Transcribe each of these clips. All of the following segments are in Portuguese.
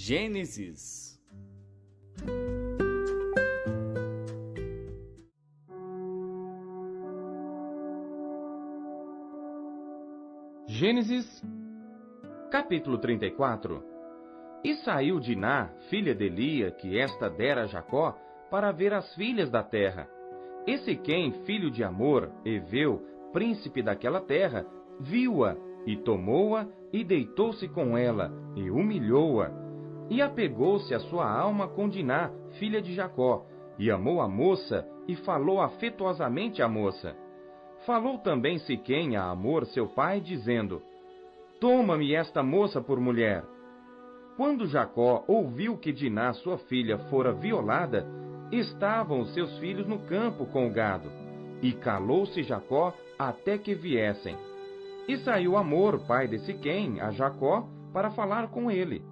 Gênesis. Gênesis, capítulo 34. E saiu Diná, filha de Lia, que esta dera a Jacó, para ver as filhas da terra. E Siquém, filho de Amor, Eveu, príncipe daquela terra, viu-a, e tomou-a, e deitou-se com ela, e humilhou-a. E apegou-se a sua alma com Diná, filha de Jacó, e amou a moça, e falou afetuosamente à moça. Falou também Siquém a Amor, seu pai, dizendo: Toma-me esta moça por mulher. Quando Jacó ouviu que Diná, sua filha, fora violada, estavam os seus filhos no campo com o gado. E calou-se Jacó até que viessem. E saiu Amor, pai de Siquém, a Jacó, para falar com ele.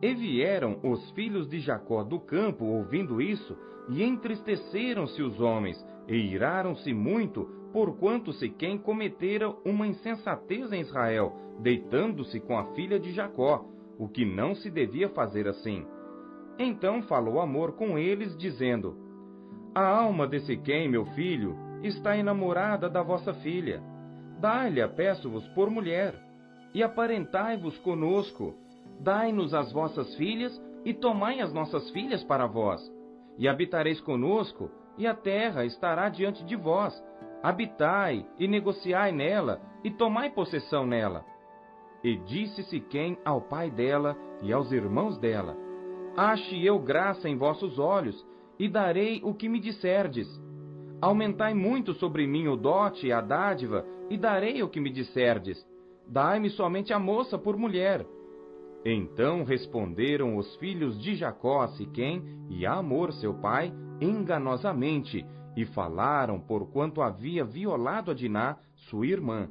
E vieram os filhos de Jacó do campo, ouvindo isso, e entristeceram-se os homens, e iraram-se muito, porquanto Siquém cometera uma insensatez em Israel, deitando-se com a filha de Jacó, o que não se devia fazer assim. Então falou Amor com eles, dizendo: A alma de Siquém, meu filho, está enamorada da vossa filha. Dai-lhe, peço-vos, por mulher, e aparentai-vos conosco. Dai-nos as vossas filhas, e tomai as nossas filhas para vós. E habitareis conosco, e a terra estará diante de vós. Habitai, e negociai nela, e tomai possessão nela. E disse Siquém ao pai dela e aos irmãos dela: Ache eu graça em vossos olhos, e darei o que me disserdes. Aumentai muito sobre mim o dote e a dádiva, e darei o que me disserdes. Dai-me somente a moça por mulher. Então responderam os filhos de Jacó a Siquém e a Amor, seu pai, enganosamente, e falaram porquanto havia violado a Diná, sua irmã.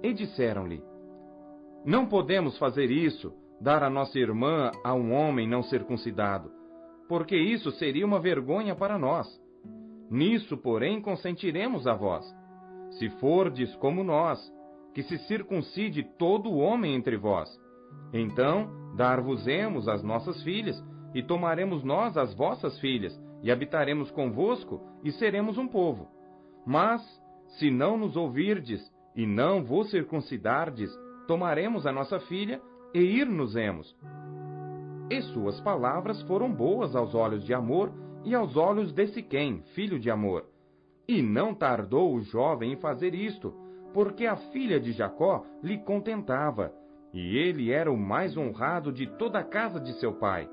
E disseram-lhe: Não podemos fazer isso, dar a nossa irmã a um homem não circuncidado, porque isso seria uma vergonha para nós. Nisso, porém, consentiremos a vós, se fordes como nós, que se circuncide todo o homem entre vós. Então, dar-vos-emos as nossas filhas, e tomaremos nós as vossas filhas, e habitaremos convosco, e seremos um povo. Mas, se não nos ouvirdes, e não vos circuncidardes, tomaremos a nossa filha, e ir-nos-emos. E suas palavras foram boas aos olhos de Amor, e aos olhos de Siquém, filho de Amor. E não tardou o jovem em fazer isto, porque a filha de Jacó lhe contentava, e ele era o mais honrado de toda a casa de seu pai.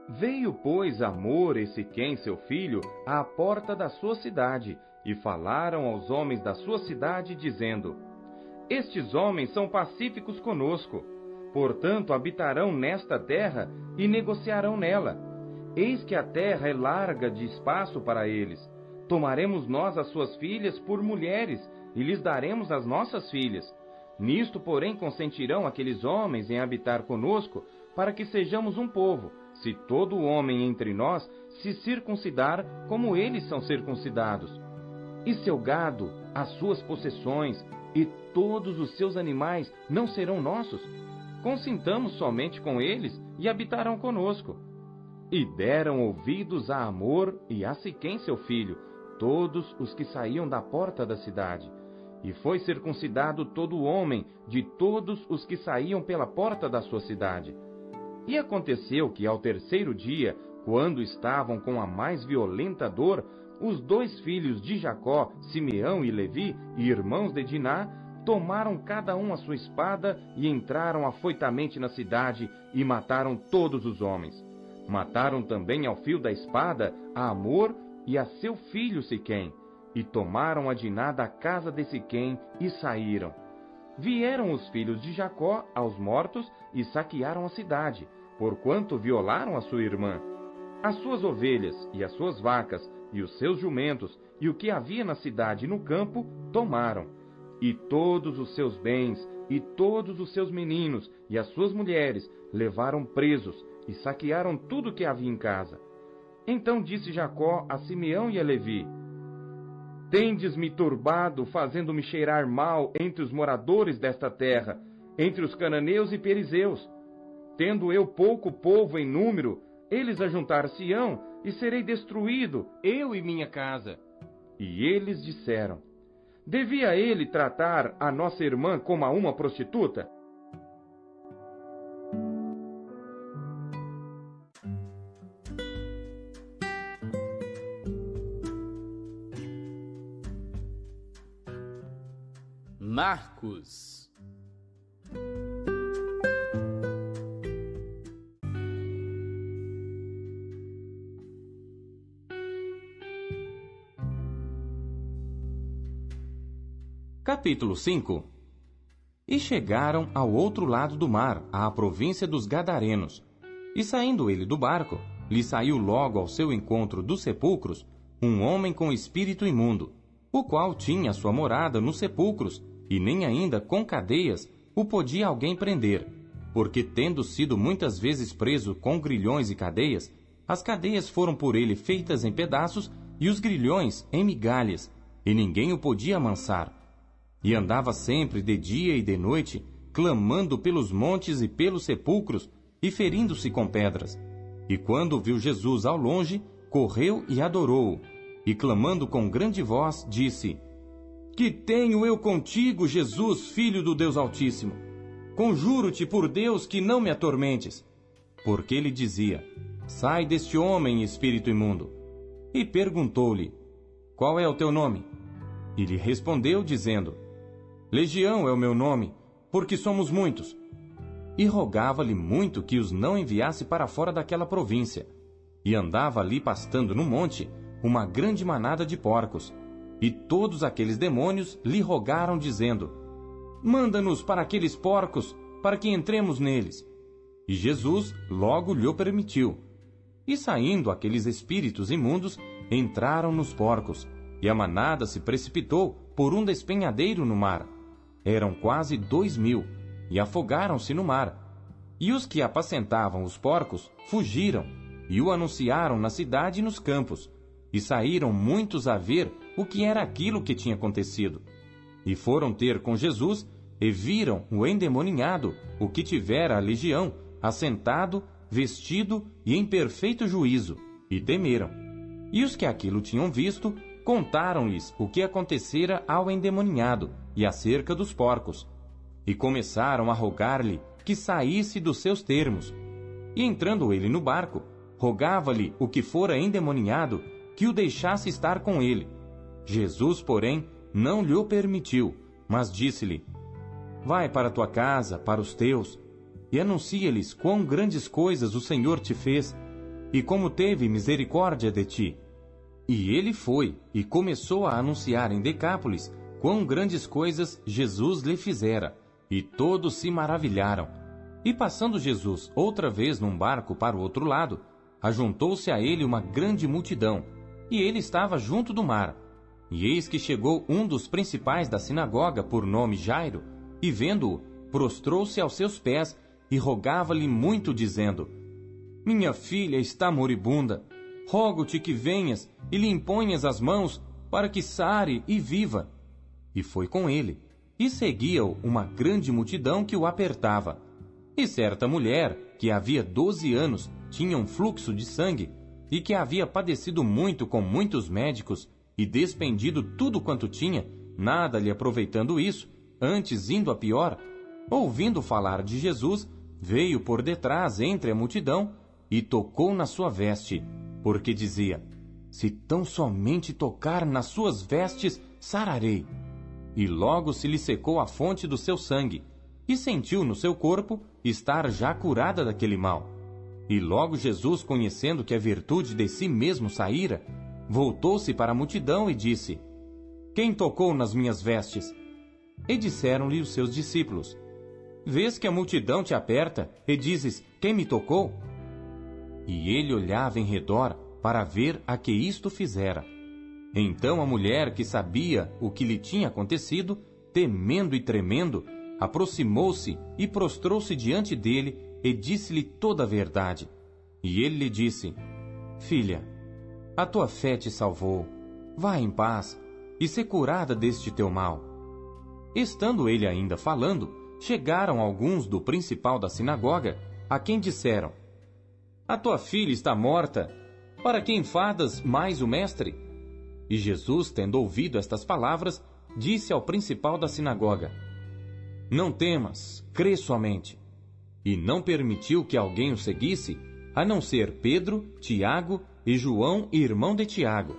Veio, pois, Amor e Siquém, seu filho, à porta da sua cidade, e falaram aos homens da sua cidade, dizendo: Estes homens são pacíficos conosco, portanto habitarão nesta terra e negociarão nela. Eis que a terra é larga de espaço para eles. Tomaremos nós as suas filhas por mulheres, e lhes daremos as nossas filhas. Nisto, porém, consentirão aqueles homens em habitar conosco, para que sejamos um povo, se todo homem entre nós se circuncidar como eles são circuncidados. E seu gado, as suas possessões e todos os seus animais não serão nossos? Consintamos somente com eles e habitarão conosco. E deram ouvidos a Amor e a Siquém, seu filho, todos os que saíam da porta da cidade. E foi circuncidado todo homem de todos os que saíam pela porta da sua cidade. E aconteceu que ao terceiro dia, quando estavam com a mais violenta dor, os dois filhos de Jacó, Simeão e Levi, irmãos de Diná, tomaram cada um a sua espada e entraram afoitamente na cidade e mataram todos os homens. Mataram também ao fio da espada a Amor e a seu filho Siquém, e tomaram a Diná da casa de Siquém e saíram. Vieram os filhos de Jacó aos mortos e saquearam a cidade, porquanto violaram a sua irmã. As suas ovelhas e as suas vacas e os seus jumentos e o que havia na cidade e no campo tomaram. E todos os seus bens e todos os seus meninos e as suas mulheres levaram presos e saquearam tudo o que havia em casa. Então disse Jacó a Simeão e a Levi: Tendes-me turbado, fazendo-me cheirar mal entre os moradores desta terra, entre os cananeus e perizeus. Tendo eu pouco povo em número, eles ajuntar-se-ão, e serei destruído, eu e minha casa. E eles disseram: devia ele tratar a nossa irmã como a uma prostituta? Marcos. Capítulo 5. E chegaram ao outro lado do mar, à província dos Gadarenos. E saindo ele do barco, lhe saiu logo ao seu encontro dos sepulcros um homem com espírito imundo, o qual tinha sua morada nos sepulcros, e nem ainda com cadeias o podia alguém prender, porque tendo sido muitas vezes preso com grilhões e cadeias, as cadeias foram por ele feitas em pedaços e os grilhões em migalhas, e ninguém o podia amansar. E andava sempre de dia e de noite, clamando pelos montes e pelos sepulcros, e ferindo-se com pedras. E quando viu Jesus ao longe, correu e adorou-o, e clamando com grande voz, disse: Que tenho eu contigo, Jesus, Filho do Deus Altíssimo? Conjuro-te por Deus que não me atormentes. Porque ele dizia: Sai deste homem, espírito imundo. E perguntou-lhe: Qual é o teu nome? E lhe respondeu, dizendo: Legião é o meu nome, porque somos muitos. E rogava-lhe muito que os não enviasse para fora daquela província. E andava ali pastando no monte uma grande manada de porcos. E todos aqueles demônios lhe rogaram, dizendo: Manda-nos para aqueles porcos, para que entremos neles. E Jesus logo lhe permitiu. E saindo aqueles espíritos imundos, entraram nos porcos, e a manada se precipitou por um despenhadeiro no mar. Eram quase 2.000, e afogaram-se no mar. E os que apacentavam os porcos fugiram, e o anunciaram na cidade e nos campos. E saíram muitos a ver o que era aquilo que tinha acontecido. E foram ter com Jesus, e viram o endemoninhado, o que tivera a legião, assentado, vestido e em perfeito juízo, e temeram. E os que aquilo tinham visto, contaram-lhes o que acontecera ao endemoninhado, e acerca dos porcos. E começaram a rogar-lhe que saísse dos seus termos. E entrando ele no barco, rogava-lhe o que fora endemoninhado, que o deixasse estar com ele. Jesus, porém, não lhe o permitiu, mas disse-lhe: Vai para tua casa, para os teus, e anuncia-lhes quão grandes coisas o Senhor te fez, e como teve misericórdia de ti. E ele foi, e começou a anunciar em Decápolis quão grandes coisas Jesus lhe fizera, e todos se maravilharam. E passando Jesus outra vez num barco para o outro lado, ajuntou-se a ele uma grande multidão, e ele estava junto do mar. E eis que chegou um dos principais da sinagoga, por nome Jairo, e vendo-o, prostrou-se aos seus pés, e rogava-lhe muito, dizendo: Minha filha está moribunda. Rogo-te que venhas e lhe imponhas as mãos, para que sare e viva. E foi com ele, e seguia-o uma grande multidão que o apertava. E certa mulher, que havia 12 anos, tinha um fluxo de sangue, e que havia padecido muito com muitos médicos, e despendido tudo quanto tinha, nada lhe aproveitando isso, antes indo a pior, ouvindo falar de Jesus, veio por detrás entre a multidão, e tocou na sua veste, porque dizia: Se tão somente tocar nas suas vestes, sararei. E logo se lhe secou a fonte do seu sangue, e sentiu no seu corpo estar já curada daquele mal. E logo Jesus, conhecendo que a virtude de si mesmo saíra, voltou-se para a multidão e disse: Quem tocou nas minhas vestes? E disseram-lhe os seus discípulos: Vês que a multidão te aperta, e dizes: Quem me tocou? E ele olhava em redor para ver a que isto fizera. Então a mulher, que sabia o que lhe tinha acontecido, temendo e tremendo, aproximou-se e prostrou-se diante dele e disse-lhe toda a verdade. E ele lhe disse: Filha, a tua fé te salvou. Vá em paz e sê curada deste teu mal. Estando ele ainda falando, chegaram alguns do principal da sinagoga a quem disseram: A tua filha está morta, para que enfadas mais o mestre? E Jesus, tendo ouvido estas palavras, disse ao principal da sinagoga: Não temas, crê somente. E não permitiu que alguém o seguisse, a não ser Pedro, Tiago e João, irmão de Tiago.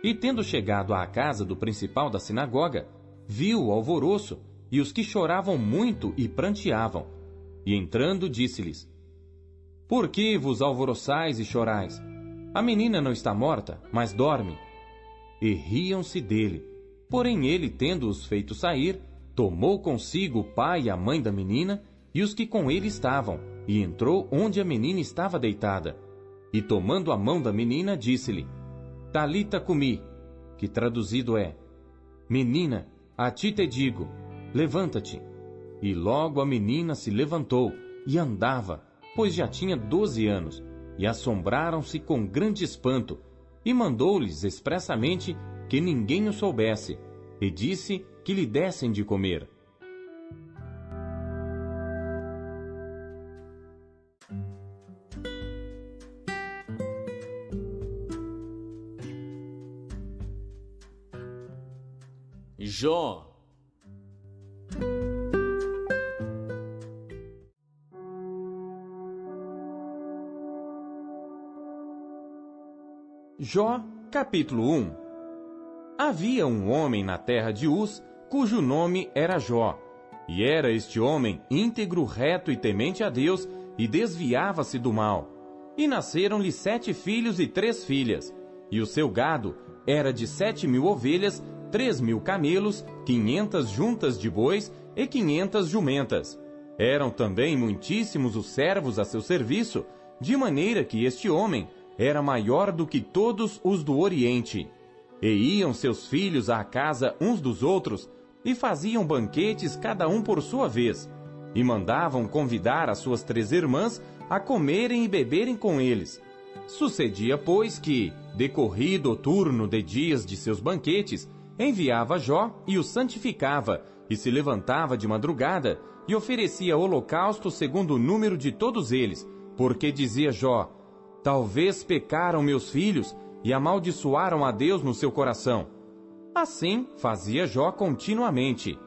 E tendo chegado à casa do principal da sinagoga, viu o alvoroço e os que choravam muito e pranteavam. E entrando, disse-lhes: Por que vos alvoroçais e chorais? A menina não está morta, mas dorme. E riam-se dele. Porém ele, tendo-os feito sair, tomou consigo o pai e a mãe da menina e os que com ele estavam, e entrou onde a menina estava deitada. E tomando a mão da menina, disse-lhe: Talita cumi, que traduzido é: Menina, a ti te digo, levanta-te. E logo a menina se levantou e andava, pois já tinha 12 anos, e assombraram-se com grande espanto, e mandou-lhes expressamente que ninguém o soubesse, e disse que lhe dessem de comer. Jó. Jó, capítulo 1. Havia um homem na terra de Uz, cujo nome era Jó. E era este homem íntegro, reto e temente a Deus, e desviava-se do mal. E nasceram-lhe 7 filhos e 3 filhas. E o seu gado era de 7.000 ovelhas, 3.000 camelos, 500 juntas de bois e 500 jumentas. Eram também muitíssimos os servos a seu serviço, de maneira que este homem era maior do que todos os do Oriente. E iam seus filhos à casa uns dos outros, e faziam banquetes cada um por sua vez, e mandavam convidar as suas 3 irmãs a comerem e beberem com eles. Sucedia, pois, que, decorrido o turno de dias de seus banquetes, enviava Jó e o santificava, e se levantava de madrugada, e oferecia holocausto segundo o número de todos eles, porque dizia Jó: Talvez pecaram meus filhos e amaldiçoaram a Deus no seu coração. Assim fazia Jó continuamente.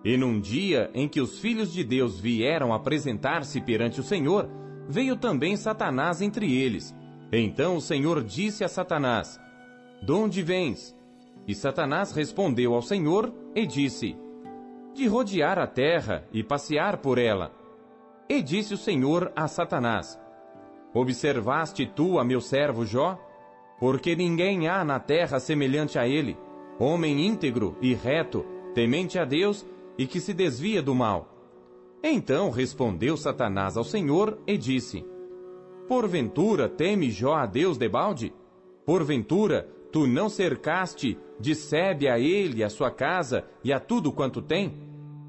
E num dia em que os filhos de Deus vieram apresentar-se perante o Senhor, veio também Satanás entre eles. Então o Senhor disse a Satanás: De onde vens? E Satanás respondeu ao Senhor e disse: De rodear a terra e passear por ela. E disse o Senhor a Satanás: Observaste tu a meu servo Jó? Porque ninguém há na terra semelhante a ele, homem íntegro e reto, temente a Deus e que se desvia do mal. Então respondeu Satanás ao Senhor e disse: Porventura teme Jó a Deus debalde? Porventura tu não cercaste de sebe a ele, a sua casa e a tudo quanto tem?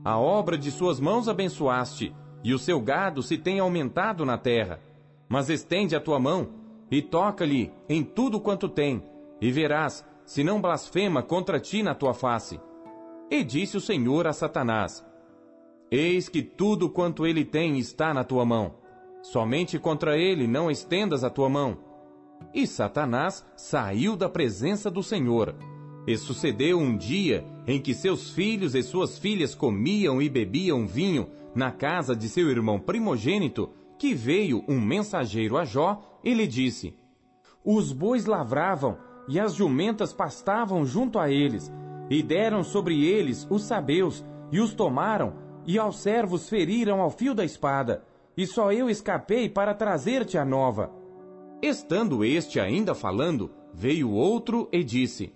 A obra de suas mãos abençoaste, e o seu gado se tem aumentado na terra. Mas estende a tua mão, e toca-lhe em tudo quanto tem, e verás, se não blasfema contra ti na tua face. E disse o Senhor a Satanás: Eis que tudo quanto ele tem está na tua mão. Somente contra ele não estendas a tua mão. E Satanás saiu da presença do Senhor. E sucedeu um dia em que seus filhos e suas filhas comiam e bebiam vinho na casa de seu irmão primogênito, que veio um mensageiro a Jó e lhe disse: Os bois lavravam e as jumentas pastavam junto a eles, e deram sobre eles os sabeus, e os tomaram, e aos servos feriram ao fio da espada, e só eu escapei para trazer-te a nova. Estando este ainda falando, veio outro e disse: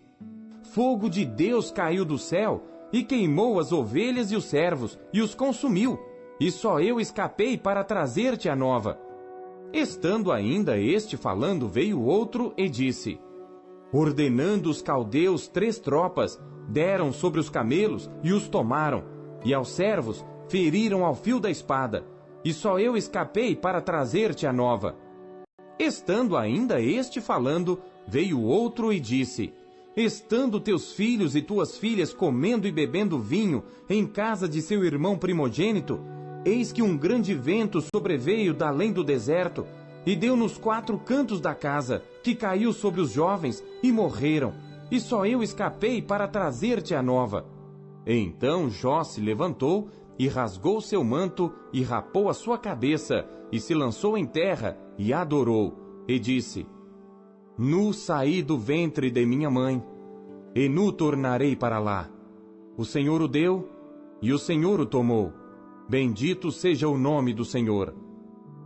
Fogo de Deus caiu do céu, e queimou as ovelhas e os servos, e os consumiu, e só eu escapei para trazer-te a nova. Estando ainda este falando, veio outro e disse: Ordenando os caldeus 3 tropas, deram sobre os camelos e os tomaram, e aos servos feriram ao fio da espada, e só eu escapei para trazer-te a nova. Estando ainda este falando, veio outro e disse: Estando teus filhos e tuas filhas comendo e bebendo vinho em casa de seu irmão primogênito, eis que um grande vento sobreveio da além do deserto, e deu nos 4 cantos da casa, que caiu sobre os jovens, e morreram, e só eu escapei para trazer-te a nova. Então Jó se levantou, e rasgou seu manto, e rapou a sua cabeça, e se lançou em terra, e adorou, e disse: Nu saí do ventre de minha mãe, e nu tornarei para lá. O Senhor o deu, e o Senhor o tomou. Bendito seja o nome do Senhor.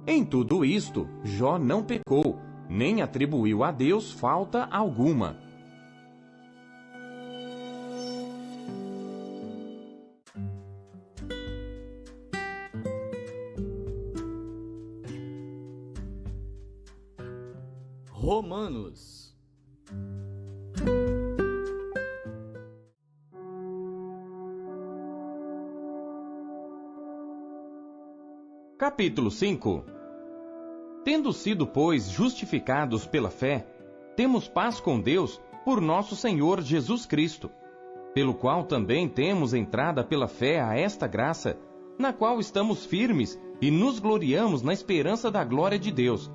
Em tudo isto, Jó não pecou, nem atribuiu a Deus falta alguma. Romanos. Capítulo 5. Tendo sido, pois, justificados pela fé, temos paz com Deus por nosso Senhor Jesus Cristo, pelo qual também temos entrada pela fé a esta graça, na qual estamos firmes e nos gloriamos na esperança da glória de Deus.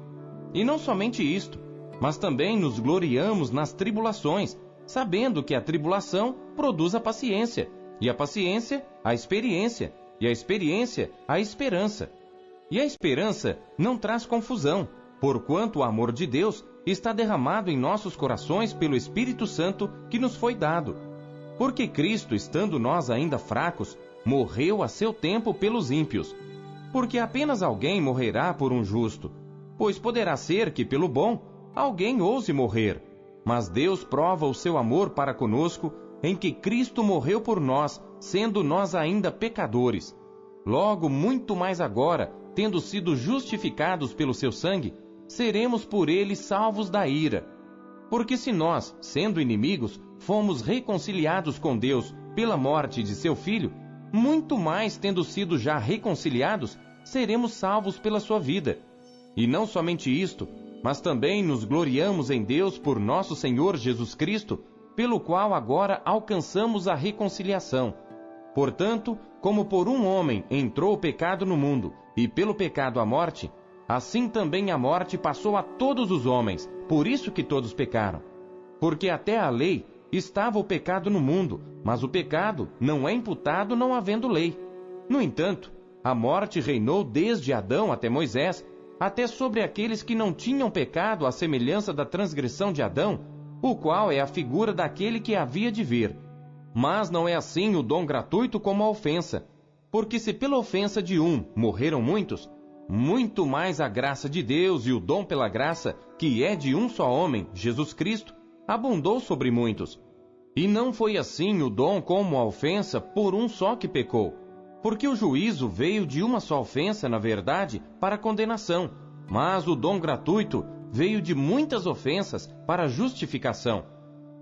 E não somente isto, mas também nos gloriamos nas tribulações, sabendo que a tribulação produz a paciência, e a paciência, a experiência, e a experiência, a esperança. E a esperança não traz confusão, porquanto o amor de Deus está derramado em nossos corações pelo Espírito Santo que nos foi dado. Porque Cristo, estando nós ainda fracos, morreu a seu tempo pelos ímpios. Porque apenas alguém morrerá por um justo, pois poderá ser que pelo bom alguém ouse morrer. Mas Deus prova o seu amor para conosco, em que Cristo morreu por nós, sendo nós ainda pecadores. Logo, muito mais agora, tendo sido justificados pelo seu sangue, seremos por ele salvos da ira. Porque se nós, sendo inimigos, fomos reconciliados com Deus pela morte de seu Filho, muito mais tendo sido já reconciliados, seremos salvos pela sua vida. E não somente isto, mas também nos gloriamos em Deus por nosso Senhor Jesus Cristo, pelo qual agora alcançamos a reconciliação. Portanto, como por um homem entrou o pecado no mundo, e pelo pecado a morte, assim também a morte passou a todos os homens, por isso que todos pecaram. Porque até a lei estava o pecado no mundo, mas o pecado não é imputado não havendo lei. No entanto, a morte reinou desde Adão até Moisés, até sobre aqueles que não tinham pecado à semelhança da transgressão de Adão, o qual é a figura daquele que havia de vir. Mas não é assim o dom gratuito como a ofensa. Porque se pela ofensa de um morreram muitos, muito mais a graça de Deus e o dom pela graça, que é de um só homem, Jesus Cristo, abundou sobre muitos. E não foi assim o dom como a ofensa por um só que pecou. Porque o juízo veio de uma só ofensa, na verdade, para condenação, mas o dom gratuito veio de muitas ofensas para justificação.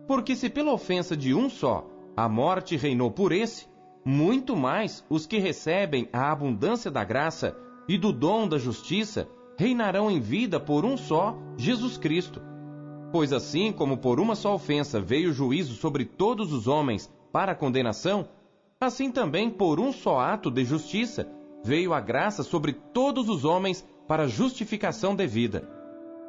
Porque se pela ofensa de um só a morte reinou por esse, muito mais os que recebem a abundância da graça e do dom da justiça reinarão em vida por um só, Jesus Cristo. Pois assim como por uma só ofensa veio o juízo sobre todos os homens para a condenação, assim também por um só ato de justiça veio a graça sobre todos os homens para a justificação devida.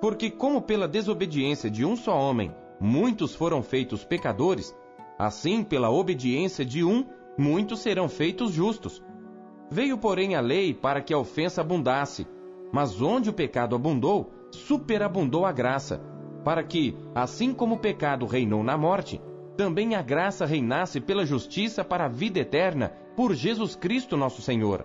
Porque como pela desobediência de um só homem muitos foram feitos pecadores, assim pela obediência de um muitos serão feitos justos. Veio, porém, a lei para que a ofensa abundasse, mas onde o pecado abundou, superabundou a graça, para que, assim como o pecado reinou na morte, também a graça reinasse pela justiça para a vida eterna, por Jesus Cristo nosso Senhor.